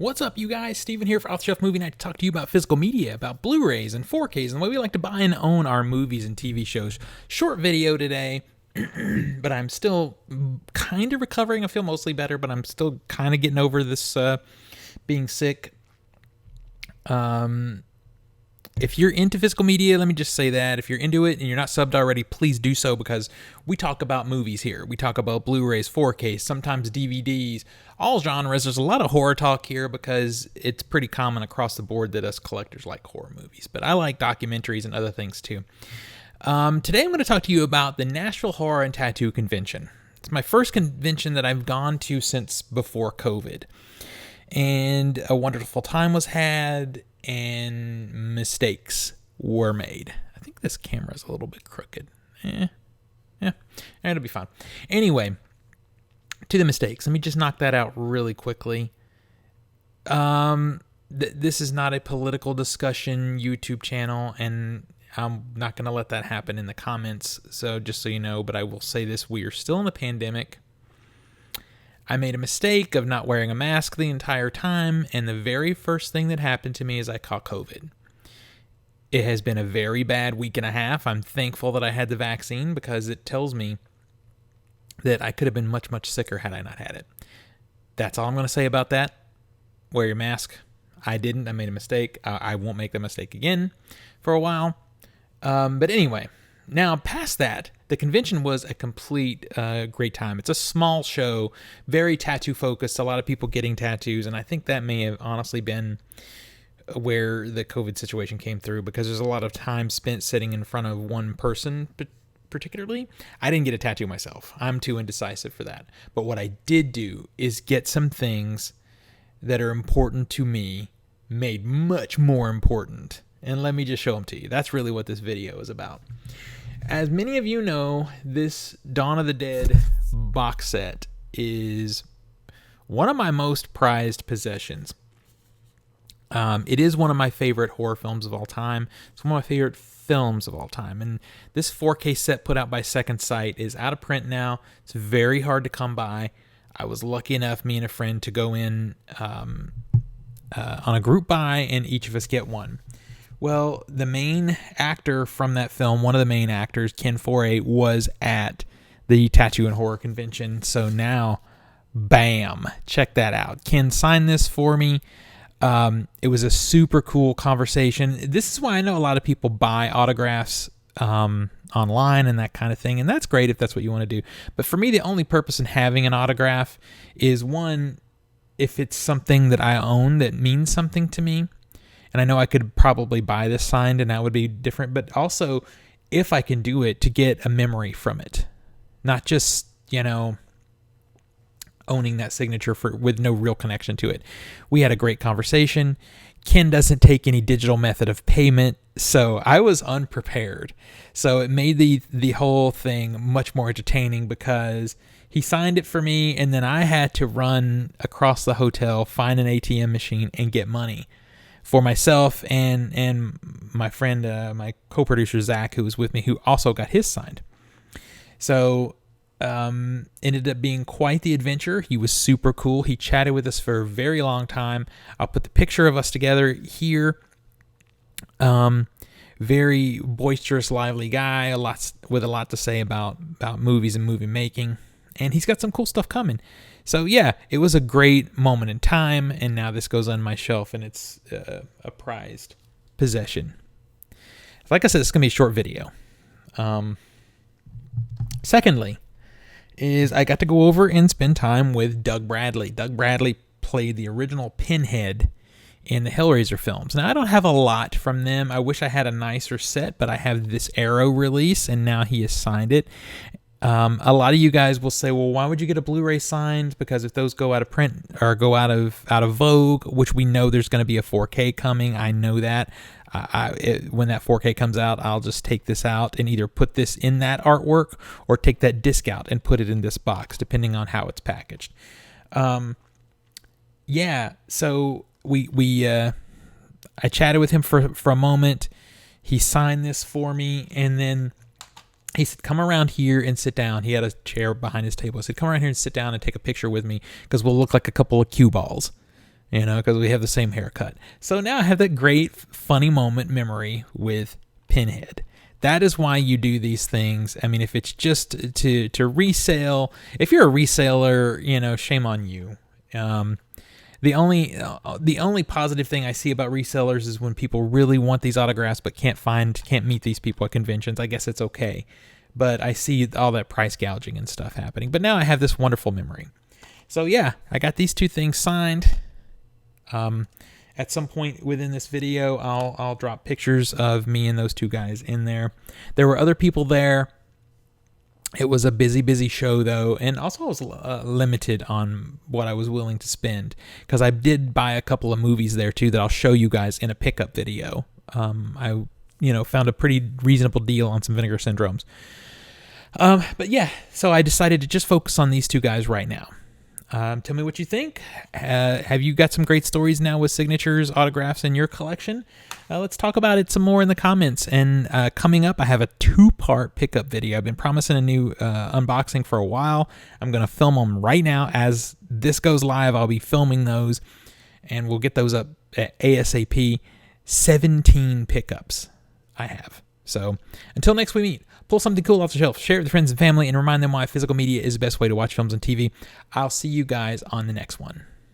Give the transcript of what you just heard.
What's up, you guys? Steven here for Off the Shelf Movie Night to talk to you about physical media, about Blu-rays and 4Ks, and the way we like to buy and own our movies and TV shows. Short video today, but I'm still kind of recovering. I feel mostly better, but I'm still kind of getting over this being sick. If you're into physical media, let me just say that. If you're into it and you're not subbed already, please do so, because we talk about movies here. We talk about Blu-rays, 4Ks, sometimes DVDs, all genres. There's a lot of horror talk here because it's pretty common across the board that us collectors like horror movies. But I like documentaries and other things too. Today I'm going to talk to you about the Nashville Horror and Tattoo Convention. It's my first convention that I've gone to since before COVID. And a wonderful time was had, and mistakes were made. I think this camera's a little bit crooked. It'll be fine. Anyway, to the mistakes. Let me just knock that out really quickly. This is not a political discussion YouTube channel, and I'm not going to let that happen in the comments. So just so you know, but I will say this: we are still in the pandemic. I made a mistake of not wearing a mask the entire time, and the very first thing that happened to me is I caught COVID. It has been a very bad week and a half. I'm thankful that I had the vaccine because it tells me that I could have been much, much sicker had I not had it. That's all I'm going to say about that. Wear your mask. I didn't. I made a mistake. I won't make the mistake again for a while. But anyway, now past that, the convention was a complete great time. It's a small show, very tattoo focused, a lot of people getting tattoos, and I think that may have honestly been where the COVID situation came through, because there's a lot of time spent sitting in front of one person particularly. I didn't get a tattoo myself. I'm too indecisive for that. But what I did do is get some things that are important to me made much more important. And let me just show them to you. That's really what this video is about. As many of you know, this Dawn of the Dead box set is one of my most prized possessions. It is one of my favorite horror films of all time. It's one of my favorite films of all time. And this 4K set put out by Second Sight is out of print now. It's very hard to come by. I was lucky enough, me and a friend, to go in on a group buy, and each of us get one. Well, the main actor from that film, one of the main actors, Ken Foree, was at the Tattoo and Horror Convention. So now, bam, check that out. Ken signed this for me. It was a super cool conversation. This is why I know a lot of people buy autographs online and that kind of thing. And that's great if that's what you want to do. But for me, the only purpose in having an autograph is, one, if it's something that I own that means something to me. And I know I could probably buy this signed and that would be different, but also if I can do it, to get a memory from it. Not just, owning that signature with no real connection to it. We had a great conversation. Ken doesn't take any digital method of payment, so I was unprepared. So it made the whole thing much more entertaining, because he signed it for me and then I had to run across the hotel, find an ATM machine, and get money for myself and my friend, my co-producer Zach, who was with me, who also got his signed. So ended up being quite the adventure. He was super cool. He chatted with us for a very long time. I'll put the picture of us together here. Very boisterous, lively guy, with a lot to say about movies and movie making. And he's got some cool stuff coming. So yeah, it was a great moment in time, and now this goes on my shelf, and it's a prized possession. Like I said, it's going to be a short video. Secondly, is I got to go over and spend time with Doug Bradley. Doug Bradley played the original Pinhead in the Hellraiser films. Now, I don't have a lot from them. I wish I had a nicer set, but I have this Arrow release, and now he has signed it. A lot of you guys will say, well, why would you get a Blu-ray signed? Because if those go out of print or go out of vogue, which we know there's going to be a 4K coming, I know that. When that 4K comes out, I'll just take this out and either put this in that artwork or take that disc out and put it in this box, depending on how it's packaged. So I chatted with him for a moment. He signed this for me, and then he said, come around here and sit down. He had a chair behind his table. I said, come around here and sit down and take a picture with me, because we'll look like a couple of cue balls. because we have the same haircut. So now I have that great funny moment memory with Pinhead. That is why you do these things. I mean, if it's just to resell, if you're a reseller, shame on you. The only positive thing I see about resellers is when people really want these autographs but can't meet these people at conventions. I guess it's okay. But I see all that price gouging and stuff happening. But now I have this wonderful memory. So yeah, I got these two things signed. At some point within this video, I'll drop pictures of me and those two guys in there. There were other people there. It was a busy show, though, and also I was limited on what I was willing to spend, because I did buy a couple of movies there, too, that I'll show you guys in a pickup video. I found a pretty reasonable deal on some Vinegar Syndromes. But yeah, so I decided to just focus on these two guys right now. Tell me what you think. Have you got some great stories now with signatures, autographs in your collection? Let's talk about it some more in the comments. And coming up, I have a 2-part pickup video. I've been promising a new unboxing for a while. I'm going to film them right now. As this goes live, I'll be filming those, and we'll get those up at ASAP. 17 pickups I have. So until next we meet, pull something cool off the shelf, share it with friends and family, and remind them why physical media is the best way to watch films and TV. I'll see you guys on the next one.